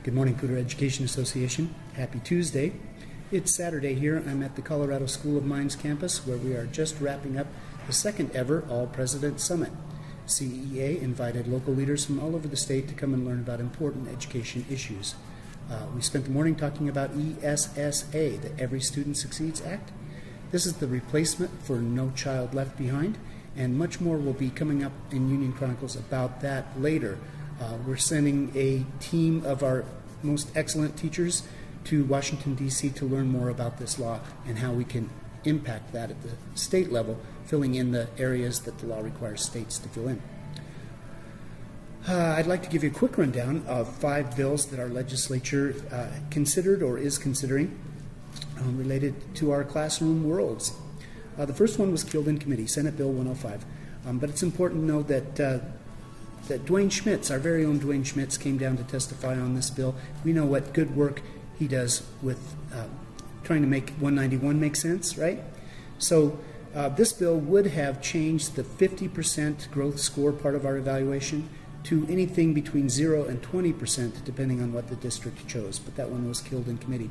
Good morning, Cooter Education Association. Happy Tuesday. It's Saturday here. I'm at the Colorado School of Mines campus where we are just wrapping up the second ever All Presidents Summit. CEA invited local leaders from all over the state to come and learn about important education issues. We spent the morning talking about ESSA, the Every Student Succeeds Act. This is the replacement for No Child Left Behind, and much more will be coming up in Union Chronicles about that later. We're sending a team of our most excellent teachers to Washington, D.C. to learn more about this law and how we can impact that at the state level, filling in the areas that the law requires states to fill in. I'd like to give you a quick rundown of 5 bills that our legislature considered or is considering related to our classroom worlds. The first one was killed in committee, Senate Bill 105. But it's important to know that Dwayne Schmitz, our very own Dwayne Schmitz, came down to testify on this bill. We know what good work he does with trying to make 191 make sense, right? So this bill would have changed the 50% growth score part of our evaluation to anything between 0 and 20%, depending on what the district chose. But that one was killed in committee.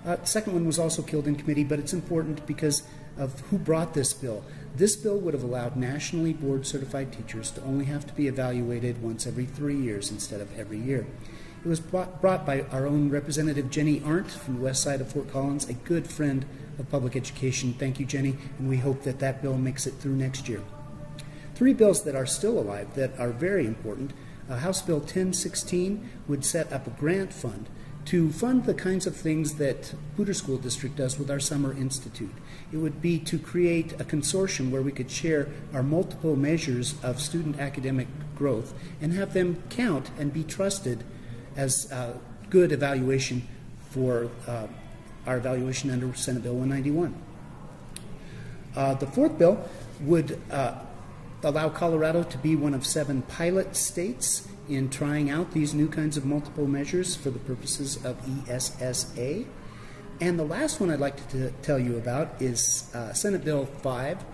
The second one was also killed in committee, but it's important because of who brought this bill. This bill would have allowed nationally board-certified teachers to only have to be evaluated once every 3 years instead of every year. It was brought by our own Representative Jenny Arndt from the west side of Fort Collins, a good friend of public education. Thank you, Jenny, and we hope that that bill makes it through next year. 3 bills that are still alive that are very important. House Bill 1016 would set up a grant fund to fund the kinds of things that Cooter School District does with our Summer Institute. It would be to create a consortium where we could share our multiple measures of student academic growth and have them count and be trusted as good evaluation for our evaluation under Senate Bill 191. The 4th bill would allow Colorado to be one of 7 pilot states in trying out these new kinds of multiple measures for the purposes of ESSA. And the last one I'd like to tell you about is Senate Bill 5.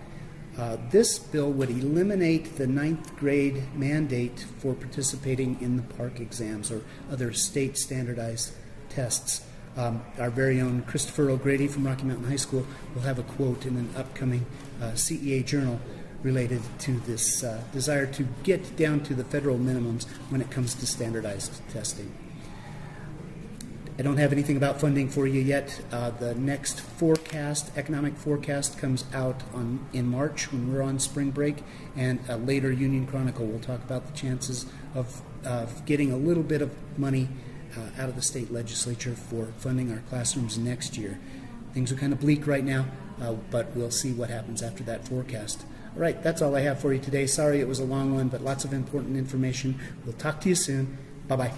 This bill would eliminate the 9th grade mandate for participating in the PARCC exams or other state standardized tests. Our very own Christopher O'Grady from Rocky Mountain High School will have a quote in an upcoming CEA journal related to this desire to get down to the federal minimums when it comes to standardized testing. I don't have anything about funding for you yet. The next forecast, economic forecast, comes out in March when we're on spring break, and a later Union Chronicle will talk about the chances of getting a little bit of money out of the state legislature for funding our classrooms next year. Things are kind of bleak right now, but we'll see what happens after that forecast. All right, that's all I have for you today. Sorry it was a long one, but lots of important information. We'll talk to you soon. Bye-bye.